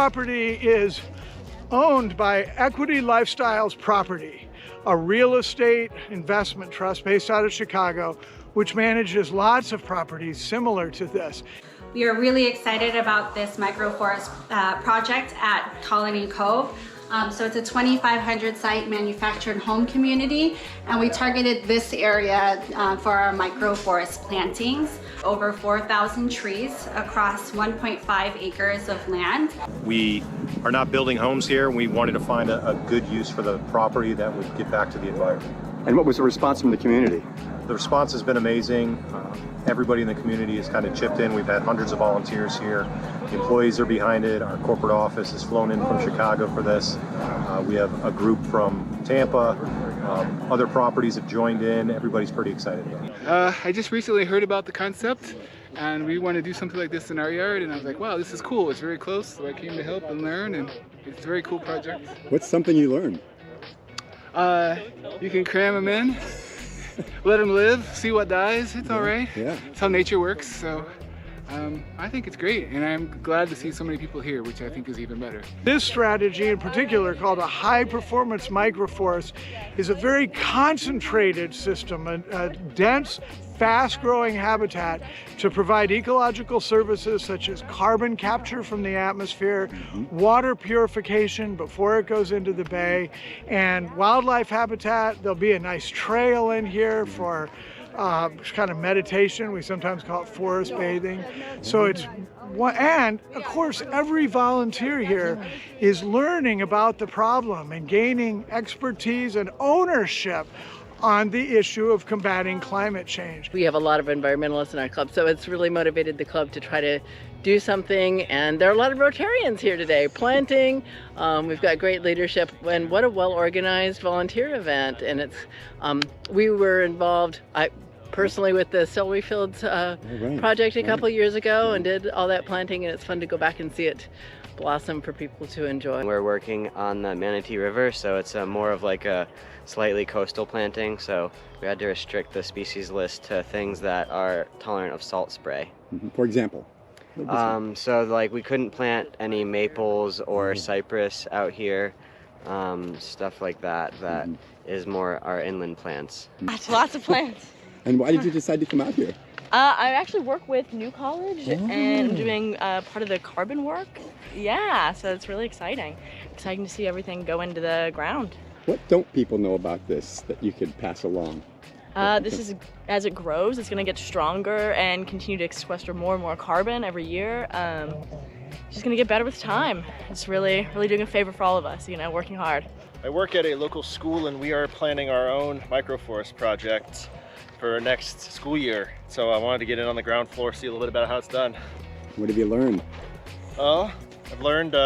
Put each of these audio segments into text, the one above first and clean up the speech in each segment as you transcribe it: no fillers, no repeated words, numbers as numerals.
property is owned by Equity Lifestyles Property, a real estate investment trust based out of Chicago, which manages lots of properties similar to this. We are really excited about this microforest project at Colony Cove. So it's a 2,500 site manufactured home community, and we targeted this area for our microforest plantings. Over 4,000 trees across 1.5 acres of land. We are not building homes here. We wanted to find a good use for the property that would get back to the environment. And what was the response from the community? The response has been amazing. Everybody in the community has kind of chipped in. We've had hundreds of volunteers here. The employees are behind it. Our corporate office has flown in from Chicago for this. We have a group from Tampa. Other properties have joined in. Everybody's pretty excited about it. I just recently heard about the concept, and we want to do something like this in our yard, and I was like, wow, this is cool. It's very close, so I came to help and learn, and it's a very cool project. What's something you learned? You can cram them in, let them live, see what dies. It's all right. Yeah. It's how nature works. So I think it's great, and I'm glad to see so many people here, which I think is even better. This strategy in particular, called a high performance microforest, is a very concentrated system, a dense, fast-growing habitat to provide ecological services such as carbon capture from the atmosphere, water purification before it goes into the bay, and wildlife habitat. There'll be a nice trail in here for kind of meditation. We sometimes call it forest bathing. So it's, and of course every volunteer here is learning about the problem and gaining expertise and ownership on the issue of combating climate change. We have a lot of environmentalists in our club, so it's really motivated the club to try to do something, and there are a lot of Rotarians here today planting. We've got great leadership, and what a well-organized volunteer event. And it's we were involved personally with the celery fields project a couple years ago and did all that planting, and it's fun to go back and see it blossom for people to enjoy. We're working on the Manatee River, so it's more of like a slightly coastal planting, so we had to restrict the species list to things that are tolerant of salt spray. For example? So like we couldn't plant any maples or cypress out here, stuff like that is more our inland plants. Lots of plants. And why did you decide to come out here? I actually work with New College and I'm doing part of the carbon work. Yeah, so it's really exciting. Exciting to see everything go into the ground. What don't people know about this that you could pass along? This is, as it grows, it's going to get stronger and continue to sequester more and more carbon every year. It's just going to get better with time. It's really doing a favor for all of us, you know, working hard. I work at a local school and we are planning our own microforest project for next school year. So I wanted to get in on the ground floor, see a little bit about how it's done. What have you learned? Oh, I've learned,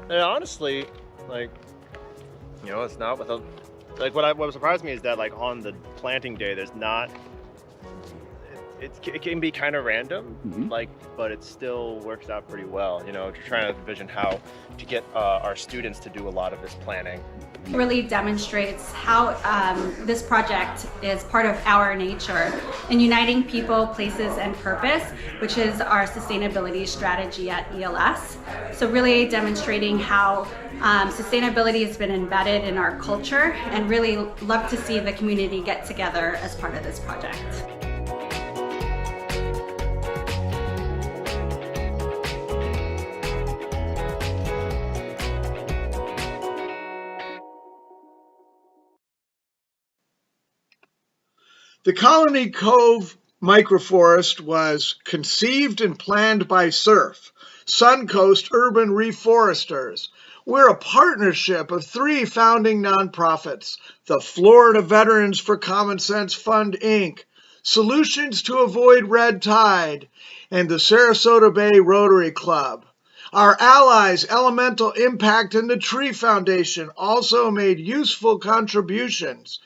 honestly, like, you know, it's not with a, like what surprised me is that like on the planting day, there's not, it can be kind of random, like, but it still works out pretty well. You know, just trying to envision how to get our students to do a lot of this planning. It really demonstrates how this project is part of our nature in uniting people, places, and purpose, which is our sustainability strategy at ELS. So really demonstrating how sustainability has been embedded in our culture, and really love to see the community get together as part of this project. The Colony Cove Microforest was conceived and planned by SURF, Suncoast Urban Reforesters. We're a partnership of 3 founding nonprofits: the Florida Veterans for Common Sense Fund, Inc., Solutions to Avoid Red Tide, and the Sarasota Bay Rotary Club. Our allies, Elemental Impact and the Tree Foundation, also made useful contributions.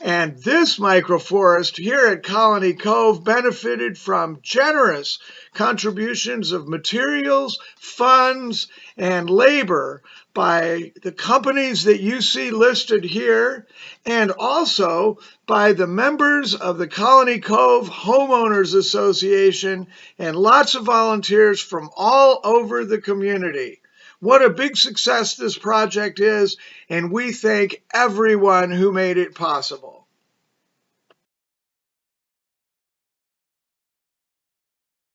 And this microforest here at Colony Cove benefited from generous contributions of materials, funds, and labor by the companies that you see listed here, and also by the members of the Colony Cove Homeowners Association and lots of volunteers from all over the community. What a big success this project is, and we thank everyone who made it possible.